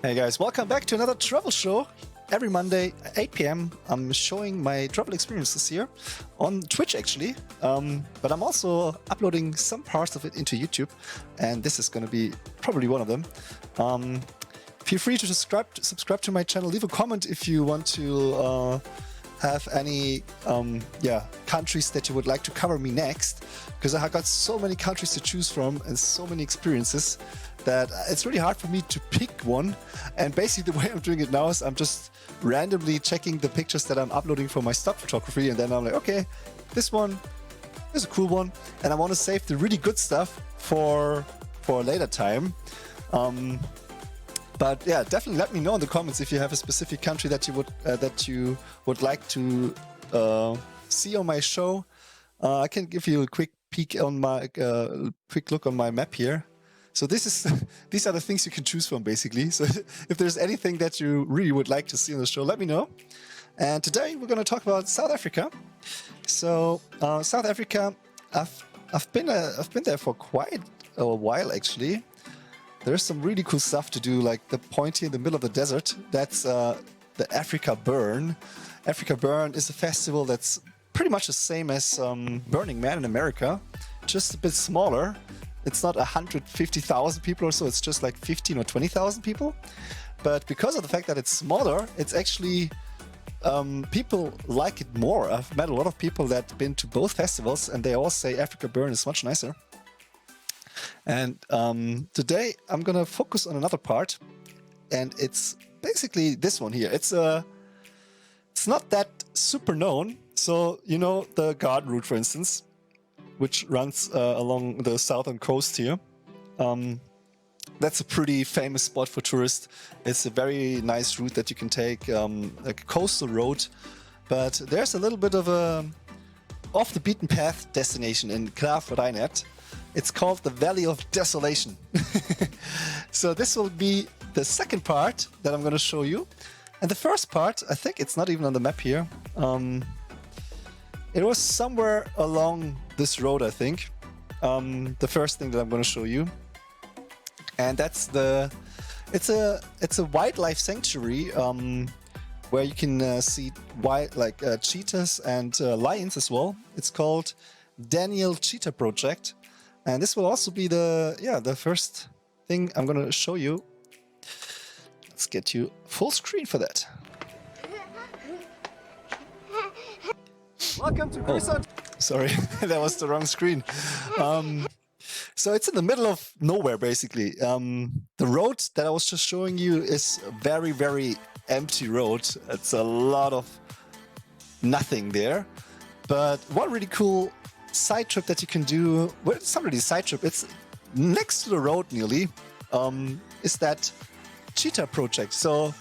Hey guys, welcome back to another travel show. Every Monday at 8 p.m. I'm showing my travel experiences here on Twitch actually, but I'm also uploading some parts of it into YouTube, and this is going to be probably one of them. Feel free to subscribe to my channel, leave a comment if you want to have any countries that you would like to cover me next, because I have got so many countries to choose from and so many experiences that it's really hard for me to pick one. And basically the way I'm doing it now is I'm just randomly checking the pictures that I'm uploading for my stock photography, and then I'm like, okay, this one is a cool one, and I want to save the really good stuff for a later time. But yeah, definitely let me know in the comments if you have a specific country that you would like to see on my show. I can give you a quick peek on my quick look on my map here. So these are the things you can choose from basically. So if there's anything that you really would like to see on the show, let me know. And today we're going to talk about South Africa. So South Africa, I've been there for quite a while actually. There's some really cool stuff to do, like the point here in the middle of the desert. That's the Africa Burn. Africa Burn is a festival that's pretty much the same as Burning Man in America, just a bit smaller. It's not 150,000 people or so, it's just like 15 or 20,000 people. But because of the fact that it's smaller, it's actually, people like it more. I've met a lot of people that have been to both festivals and they all say Africa Burn is much nicer. And today I'm gonna focus on another part, and it's basically this one here. It's not that super known. So, you know, the garden route, for instance, which runs along the southern coast here. That's a pretty famous spot for tourists. It's a very nice route that you can take, like a coastal road. But there's a little bit of a off the beaten path destination in Graaff-Reinet. It's called the Valley of Desolation. So this will be the second part that I'm going to show you. And the first part, I think it's not even on the map here. It was somewhere along this road, I think. The first thing that I'm going to show you. And that's it's a wildlife sanctuary where you can see cheetahs and lions as well. It's called Cheetah Project. And this will also be the first thing I'm going to show you. Let's get you full screen for that. Welcome to Graaff. Sorry, that was the wrong screen. So it's in the middle of nowhere, basically. The road that I was just showing you is a very, very empty road. It's a lot of nothing there. But one really cool side trip that you can do, well, it's not really a side trip, it's next to the road nearly, is that Cheetah Project. So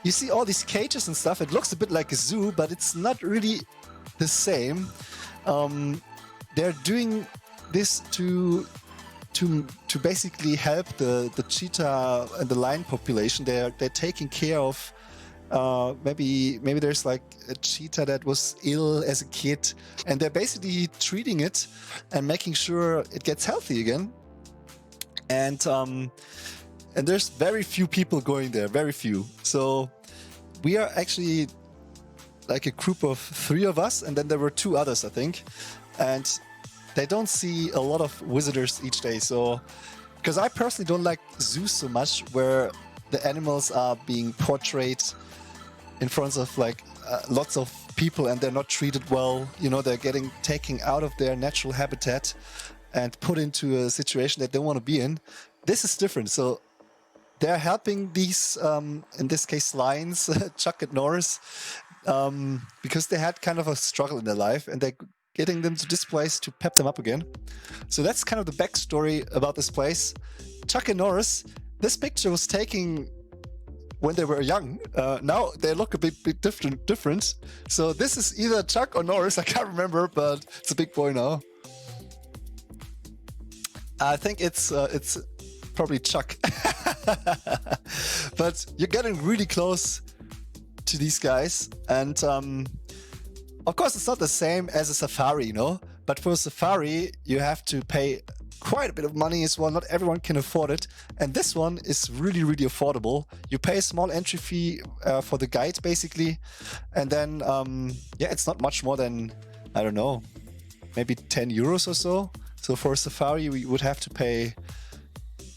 you see all these cages and stuff. It looks a bit like a zoo, but it's not really the same. They're doing this to basically help the cheetah and the lion population. They're taking care of maybe there's like a cheetah that was ill as a kid, and they're basically treating it and making sure it gets healthy again. And there's very few people going there, very few. So we are actually like a group of 3 of us, and then there were 2 others, I think. And they don't see a lot of visitors each day. So, because I personally don't like zoos so much, where the animals are being portrayed in front of like lots of people and they're not treated well. You know, they're getting taken out of their natural habitat and put into a situation that they don't want to be in. This is different. So they're helping these, in this case, lions, Chuck and Norris, because they had kind of a struggle in their life, and they're getting them to this place to pep them up again. So that's kind of the backstory about this place. Chuck and Norris, this picture was taken when they were young. Now they look a bit different. So this is either Chuck or Norris, I can't remember, but it's a big boy now. I think it's probably Chuck. But you're getting really close to these guys, and of course it's not the same as a safari, you know, but for a safari you have to pay quite a bit of money as well. Not everyone can afford it. And this one is really, really affordable. You pay a small entry fee for the guide, basically. And then, yeah, it's not much more than, I don't know, maybe 10 euros or so. So for a safari, we would have to pay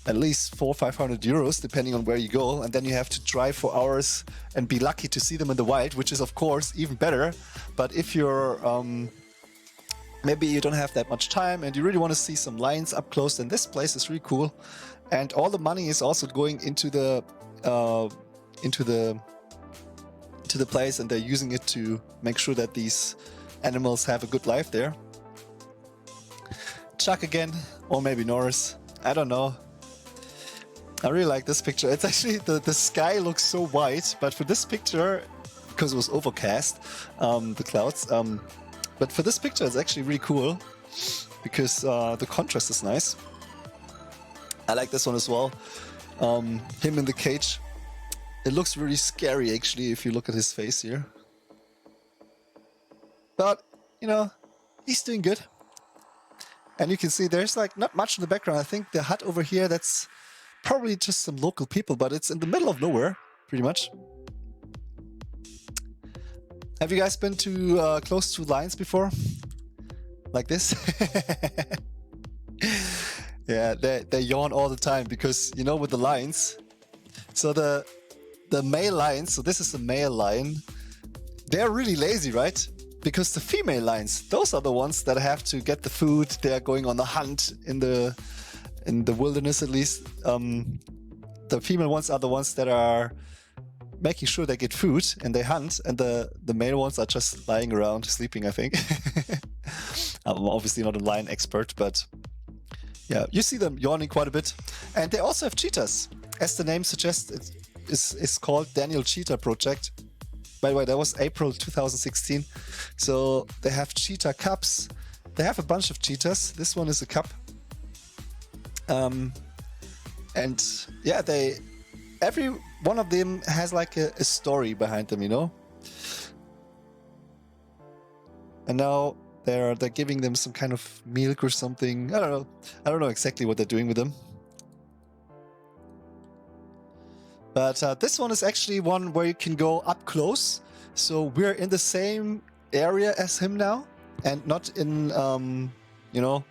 at least 400 or 500 euros, depending on where you go. And then you have to drive for hours and be lucky to see them in the wild, which is, of course, even better. But if you're, maybe you don't have that much time and you really want to see some lions up close, then this place is really cool. And all the money is also going into the place, and they're using it to make sure that these animals have a good life there. Chuck again, or maybe Norris. I don't know. I really like this picture. It's actually, the sky looks so white, but for this picture, because it was overcast, the clouds, but for this picture it's actually really cool, because the contrast is nice. I like this one as well. Him in the cage. It looks really scary, actually, if you look at his face here. But, you know, he's doing good. And you can see there's like not much in the background. I think the hut over here, that's probably just some local people, but it's in the middle of nowhere, pretty much. Have you guys been to close to lions before? Like this? Yeah, they yawn all the time because, you know, with the lions. So the male lions, so this is the male lion, they're really lazy, right? Because the female lions, those are the ones that have to get the food. They're going on the hunt in the wilderness, at least. The female ones are the ones that are making sure they get food and they hunt, and the male ones are just lying around sleeping, I think. I'm obviously not a lion expert, but yeah, you see them yawning quite a bit. And they also have cheetahs. As the name suggests, it's called Daniel Cheetah Project. By the way, that was April 2016. So they have cheetah cubs. They have a bunch of cheetahs. This one is a cub. And yeah, every one of them has like a story behind them, you know. And now they're giving them some kind of milk or something. I don't know exactly what they're doing with them. But this one is actually one where you can go up close. So we're in the same area as him now, and not in, you know,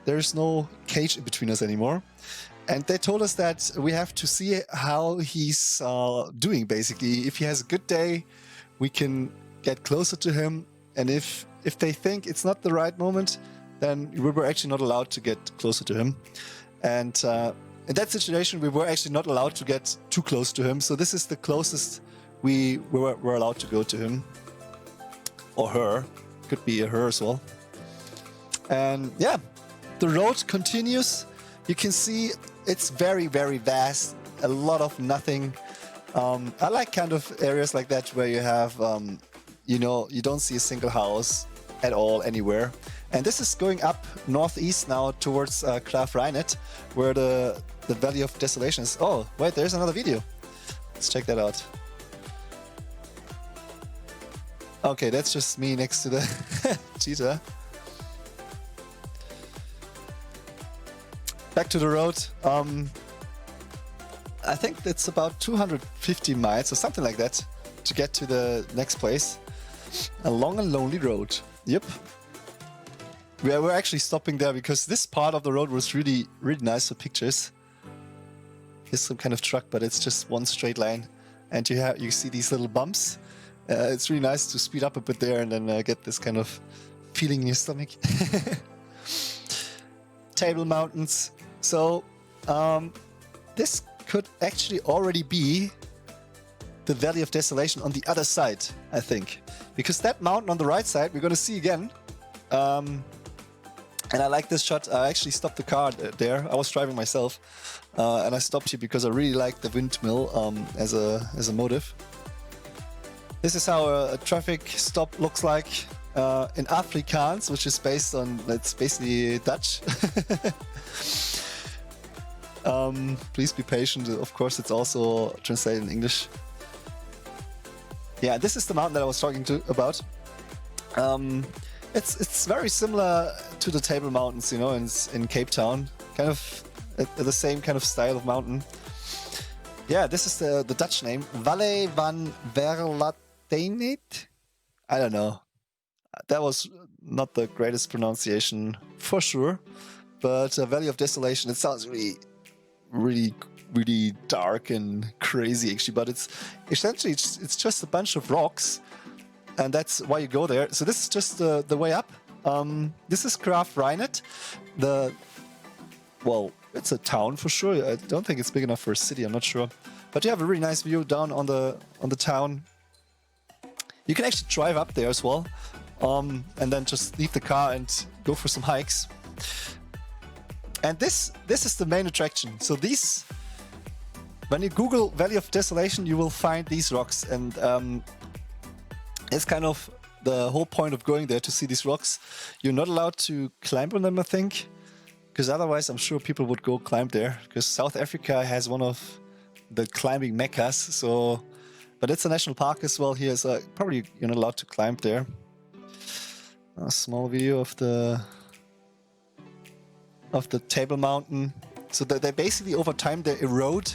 there's no cage in between us anymore. And they told us that we have to see how he's doing, basically. If he has a good day, we can get closer to him. And if they think it's not the right moment, then we were actually not allowed to get closer to him. And in that situation, we were actually not allowed to get too close to him. So this is the closest we were allowed to go to him. Or her. Could be a her as well. And yeah, the road continues. You can see it's very, very vast. A lot of nothing. I like kind of areas like that where you have, you know, you don't see a single house at all anywhere. And this is going up northeast now towards Graaff-Reinet, where the Valley of Desolation is. Oh, wait, there's another video. Let's check that out. Okay, that's just me next to the cheetah. Back to the road. I think it's about 250 miles or something like that to get to the next place. A long and lonely road. Yep. We're actually stopping there because this part of the road was really, really nice for pictures. Here's some kind of truck, but it's just one straight line. And you see these little bumps. It's really nice to speed up a bit there and then get this kind of feeling in your stomach. Table Mountains. So this could actually already be the Valley of Desolation on the other side, I think. Because that mountain on the right side, we're going to see again. And I like this shot. I actually stopped the car there. I was driving myself. And I stopped here because I really like the windmill as a motive. This is how a traffic stop looks like in Afrikaans, which is based on, it's basically Dutch. Please be patient. Of course, it's also translated in English. Yeah, this is the mountain that I was talking about. It's very similar to the Table Mountains, you know, in Cape Town. Kind of the same kind of style of mountain. Yeah, this is the Dutch name. Valley van Verlatenet? I don't know. That was not the greatest pronunciation for sure. But Valley of Desolation, it sounds really dark and crazy actually. But it's essentially it's just a bunch of rocks. And that's why you go there. So this is just the way up. This is Graaff-Reinet. Well, it's a town for sure. I don't think it's big enough for a city. I'm not sure. But you have a really nice view down on the town. You can actually drive up there as well, and then just leave the car and go for some hikes. And this is the main attraction. So these, when you Google Valley of Desolation, you will find these rocks, and it's kind of the whole point of going there, to see these rocks. You're not allowed to climb on them, I think, because otherwise I'm sure people would go climb there, because South Africa has one of the climbing meccas. So, but it's a national park as well here, so probably you're not allowed to climb there. A small video of the Table Mountain. So they basically over time they erode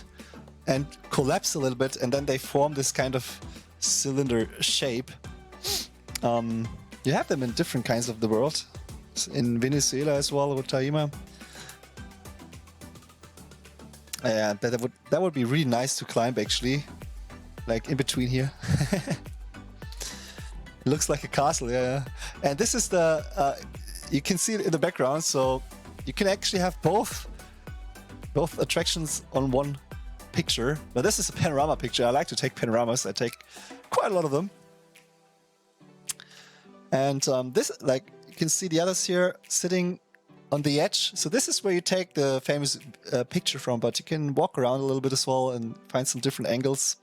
and collapse a little bit, and then they form this kind of cylinder shape. You have them in different kinds of the world. In Venezuela as well, with Taima. Yeah, that would be really nice to climb actually, like in between here. It looks like a castle, yeah. And this is the you can see it in the background, so you can actually have both attractions on one picture. But this is a panorama picture. I like to take panoramas. I take quite a lot of them. And this, like, you can see the others here sitting on the edge. So this is where you take the famous picture from, but you can walk around a little bit as well and find some different angles.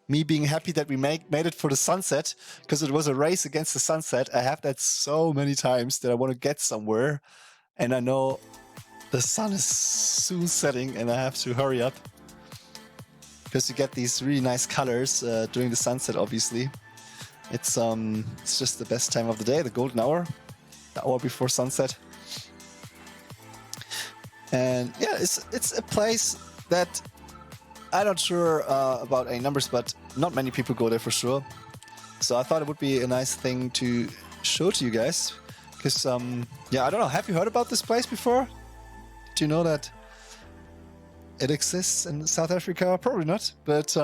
Me being happy that we made it for the sunset, because it was a race against the sunset. I have that so many times that I want to get somewhere, and I know the sun is soon setting and I have to hurry up, because you get these really nice colors during the sunset, obviously. It's just the best time of the day, the golden hour, the hour before sunset. And yeah, it's a place that I'm not sure about any numbers, but not many people go there for sure. So I thought it would be a nice thing to show to you guys, because yeah, I don't know, have you heard about this place before? Do you know that it exists in South Africa? Probably not, but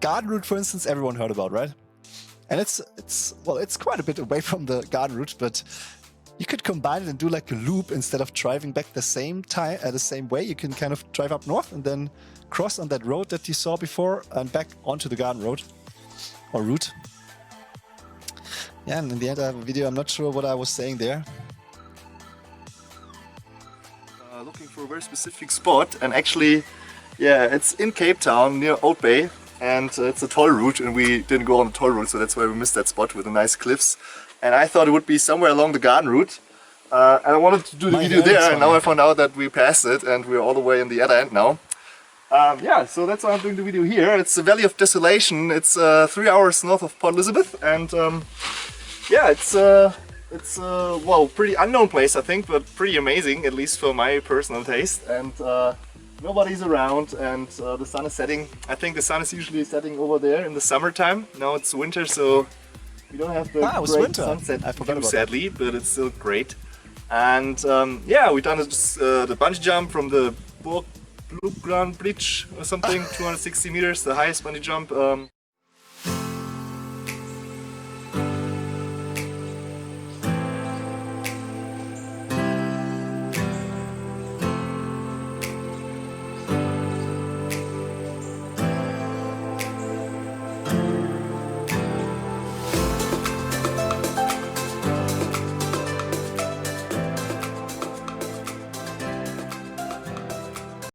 Garden Route, for instance, everyone heard about, right? And it's quite a bit away from the Garden Route, but you could combine it and do like a loop. Instead of driving back the same time the same way, you can kind of drive up north and then cross on that road that you saw before and back onto the Garden Road or route. Yeah, and in the end I have a video. I'm not sure what I was saying there. Looking for a very specific spot, and actually, yeah, it's in Cape Town near Old Bay. And it's a toll route, and we didn't go on the toll route, so that's why we missed that spot with the nice cliffs. And I thought it would be somewhere along the Garden Route. And I wanted to do the video there, and now I found out that we passed it, and we're all the way on the other end now. Yeah, so that's why I'm doing the video here. It's the Valley of Desolation. It's 3 hours north of Port Elizabeth, and yeah, it's well, pretty unknown place, I think, but pretty amazing, at least for my personal taste. And nobody's around, and the sun is setting. I think the sun is usually setting over there in the summertime. Now it's winter, so we don't have the great sunset, I forgot about sadly, but it's still great. And yeah, we've done the bungee jump from the Bridge or something, 260 meters, the highest bungee jump